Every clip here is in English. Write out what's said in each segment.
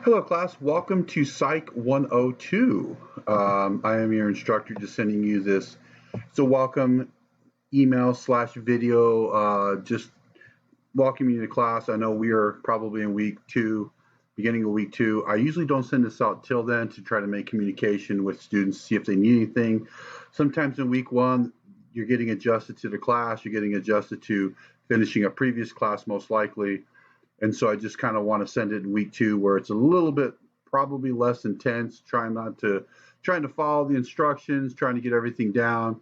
Hello, class. Welcome to Psych 102. I am your instructor, just sending you this. So, welcome email slash video. Just welcoming you to class. I know we are probably in week two, beginning of week two. I usually don't send this out till then to try to make communication with students, see if they need anything. Sometimes in week one, you're getting adjusted to the class, you're getting adjusted to finishing a previous class, most likely. And so I just kind of want to send it in week two where it's a little bit probably less intense, trying to follow the instructions, trying to get everything down.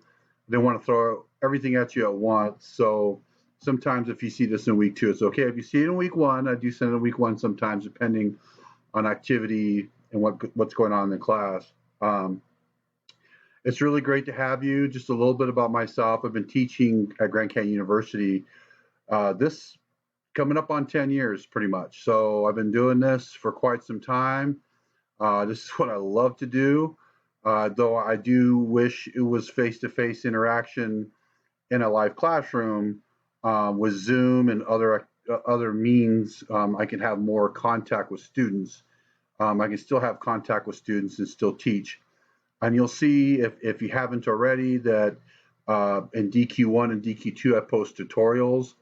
They want to throw everything at you at once. So sometimes if you see this in week two, it's okay. If you see it in week one, I do send it in week one sometimes, depending on activity and what's going on in the class. It's really great to have you. Just a little bit about myself. I've been teaching at Grand Canyon University. This coming up on 10 years pretty much. So I've been doing this for quite some time. This is what I love to do, though I do wish it was face-to-face interaction in a live classroom with Zoom and other means. I can have more contact with students. I can still have contact with students and still teach. And you'll see if you haven't already that in DQ1 and DQ2 I post tutorials.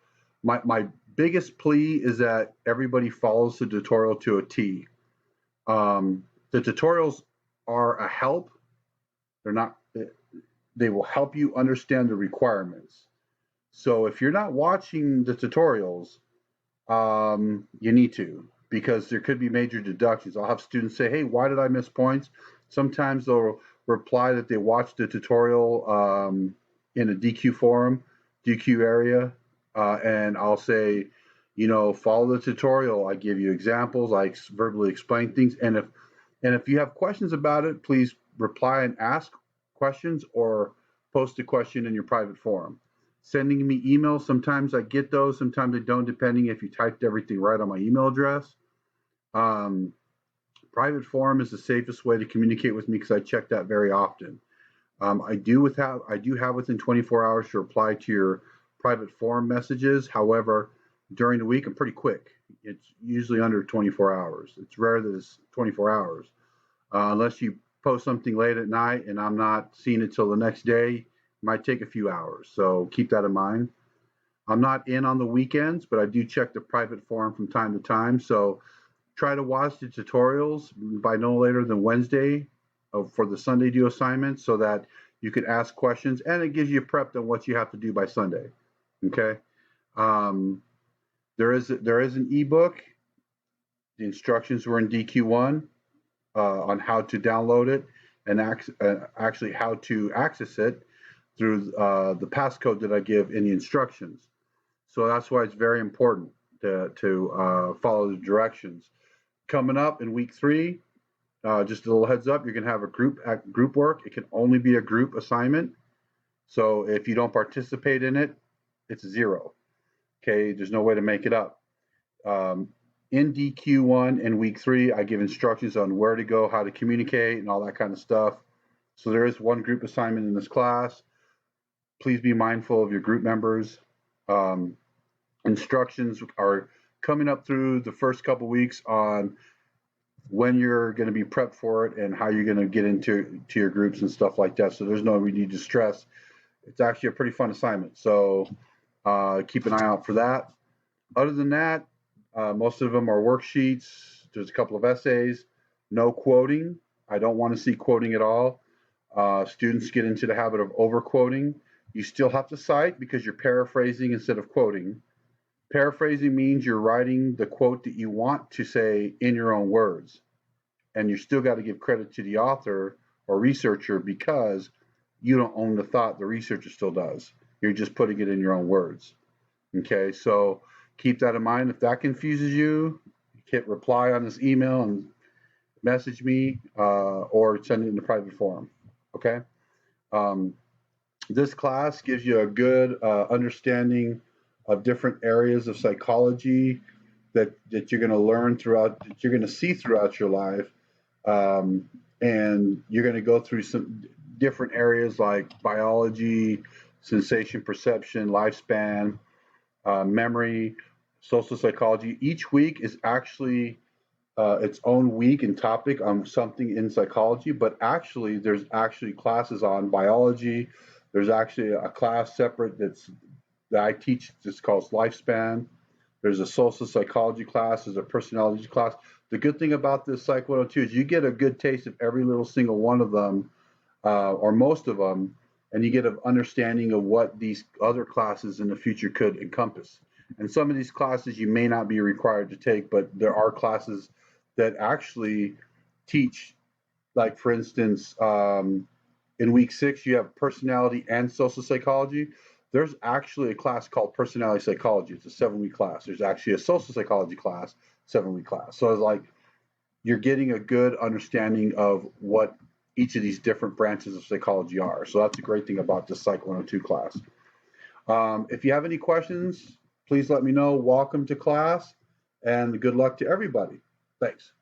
My biggest plea is that everybody follows the tutorial to a T. The tutorials are a help. They're not. They will help you understand the requirements. So if you're not watching the tutorials, you need to, because there could be major deductions. I'll have students say, "Hey, why did I miss points?" Sometimes they'll reply that they watched the tutorial in a DQ forum, DQ area, and I'll say, follow the tutorial. I give you examples. I verbally explain things. And if you have questions about it, please reply and ask questions or post a question in your private forum. Sending me emails, sometimes I get those, sometimes I don't, depending if you typed everything right on my email address. Private forum is the safest way to communicate with me because I check that very often. I do have within 24 hours to reply to your private forum messages. However, during the week, I'm pretty quick. It's usually under 24 hours. It's rare that it's 24 hours. Unless you post something late at night and I'm not seeing it till the next day, it might take a few hours. So keep that in mind. I'm not in on the weekends, but I do check the private forum from time to time. So try to watch the tutorials by no later than Wednesday for the Sunday due assignments so that you can ask questions and it gives you prep on what you have to do by Sunday. Okay. There is an ebook. The instructions were in DQ1 on how to download it and actually how to access it through the passcode that I give in the instructions. So that's why it's very important to follow the directions. Coming up in week three, just a little heads up, you're going to have a group work. It can only be a group assignment. So if you don't participate in it, it's 0. Okay, there's no way to make it up. In DQ1 and week 3, I give instructions on where to go, how to communicate, and all that kind of stuff. So there is one group assignment in this class. Please be mindful of your group members. Instructions are coming up through the first couple weeks on when you're going to be prepped for it and how you're going to get into your groups and stuff like that. So there's no need to stress. It's actually a pretty fun assignment. So keep an eye out for that. Other than that, most of them are worksheets. There's a couple of essays. No quoting. I don't want to see quoting at all. Students get into the habit of over-quoting. You still have to cite because you're paraphrasing instead of quoting. Paraphrasing means you're writing the quote that you want to say in your own words. And you still got to give credit to the author or researcher because you don't own the thought, the researcher still does. You're just putting it in your own words. Okay, so keep that in mind. If that confuses you, hit reply on this email and message me or send it in the private forum. Okay. This class gives you a good understanding of different areas of psychology that you're going to learn throughout, that you're going to see throughout your life. And you're going to go through some different areas like biology, sensation perception, lifespan, memory, social psychology. Each week is actually its own week and topic on something in psychology, but actually there's actually classes on biology. There's actually a class separate that I teach. It's called Lifespan. There's a social psychology class. There's a personality class. The good thing about this Psych 102 is you get a good taste of every little single one of them, or most of them, and you get an understanding of what these other classes in the future could encompass. And some of these classes you may not be required to take, but there are classes that actually teach, like for instance, in week 6 you have personality and social psychology. There's actually a class called personality psychology. It's a 7-week class. There's actually a social psychology class, 7-week class. So it's like you're getting a good understanding of what each of these different branches of psychology are. So that's a great thing about this Psych 102 class. If you have any questions, please let me know. Welcome to class and good luck to everybody. Thanks.